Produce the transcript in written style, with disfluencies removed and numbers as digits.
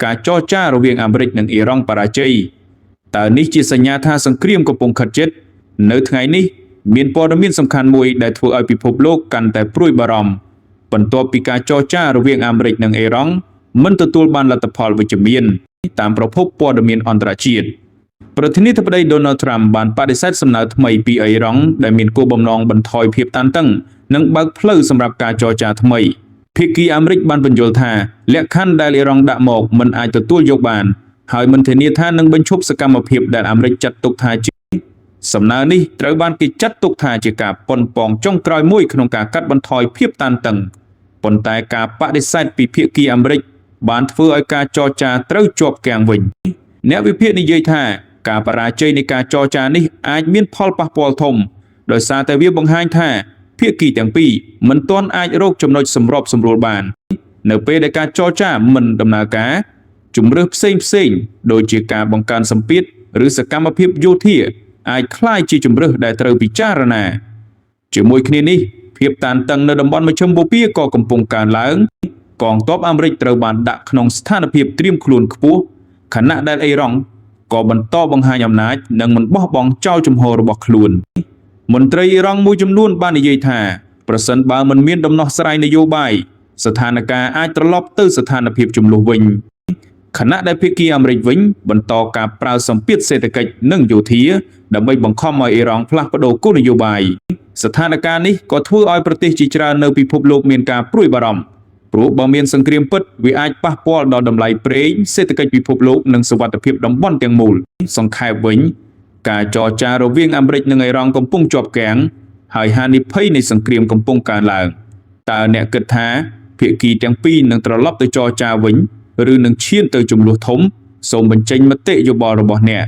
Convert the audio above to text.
ការចរចារវាងអាមេរិកនិងអ៊ីរ៉ង់បរាជ័យតើនេះជាសញ្ញាថាសង្គ្រាមកំពុងខិតជិតនៅថ្ងៃនេះមានព័ត៌មានសំខាន់មួយដែលធ្វើឲ្យពិភពលោកកាន់តែព្រួយបារម្ភបន្ទាប់ពីការចរចារវាងអាមេរិកនិងអ៊ីរ៉ង់មិនទទួលបានលទ្ធផលវិជ្ជមានតាមប្រភពព័ត៌មានអន្តរជាតិប្រធានាធិបតី Donald Trump បានបដិសេធសំណើថ្មីពីអ៊ីរ៉ង់ដែលមានគោលបំណងបន្ថយភាពតានតឹងនិងបើកផ្លូវសម្រាប់ការចរចាថ្មីភាគីអាមេរិកបានបញ្យល់ថាលក្ខខណ្ឌដែលអ៊ីរ៉ង់ដាក់មកមិនអាចទទួលយកបានហើយមិនធានាថានឹងបញ្ឈប់សកម្មភាពដែលអាមេរិកចាត់ទុកថាជាសំណើនេះត្រូវបានគេចាត់ទុកថាជាការប៉ុនប៉ងចុងក្រោយមួយក្នុងការកាត់បន្ថយភាពតានតឹងប៉ុន្តែការបដិសេធពីភាគីអាមេរិកបានធ្វើឲ្យការចរចាត្រូវជាប់គាំងវិញអ្នកវិភាគនិយាយថាការបរាជ័យនៃការចរចានេះអាចមានផលប៉ះពាល់ធំដោយសារតែវាបង្ហាញថាភាគីទាំងពីរមិនទាន់អាចរកចំណុចសម្របសម្រួលបាននៅពេលដែលការចរចាមិនដំណើរការជំរើសផ្សេងដូចជាការបង្កើនសម្ពាធឬសកម្មភាពយោធាអាចក្លាយជាជំរើសដែលត្រូវពិចារណាជាមួយគ្នានេះភាពតានតឹងនៅតំបន់មជ្ឈិមបូព៌ាក៏កំពុងកើនឡើងកងទ័ពអាមេរិកត្រូវបានដាក់ក្នុងស្ថានភាពត្រៀមខ្លួនខ្ពស់ខណៈដែលអ៊ីរ៉ង់ក៏បន្តបង្ហាញអំណាចនិងមិនបោះបង់ចោលជំហររបស់ខ្លួនមន្ត្រីអ៊ីរ៉ង់មួយចំនួនបាននិយាយថាប្រសិនបើមិនមានដំណោះស្រាយនយោបាយស្ថានភាពអាចត្រឡប់ទៅស្ថានភាពជម្លោះវិញខណៈដែលភាគីអាមេរិកវិញបន្តការប្រើសម្ពាធសេដ្ឋកិច្ចនិងយោធាដើម្បីបង្ខំឲ្យអ៊ីរ៉ង់ផ្លាស់ប្តូរគោលនយោបាយស្ថានភាពនេះក៏ធ្វើឲ្យប្រទេសជាច្រើននៅពិភពលោកមានការព្រួយបារម្ភព្រោះបើមានសង្គ្រាមពិតវាអាចប៉ះពាល់ដល់តម្លៃប្រេងសេដ្ឋកិច្ចពិភពលោកនិងសុវត្ថិភាពតំបន់ទាំងមូលសង្ខេបវិញការចរចារវាងអាមេរិកនិងអ៊ីរ៉ង់កំពុងជាប់គាំងហើយហានិភ័យនៃសង្គ្រាមកំពុងកើនឡើងតើអ្នកគិតថាភាគីទាំងពីរនឹងត្រឡប់ទៅចរចាវិញឬនឹងឈានទៅជម្លោះធំសូមបញ្ចេញមតិយោបល់របស់អ្នក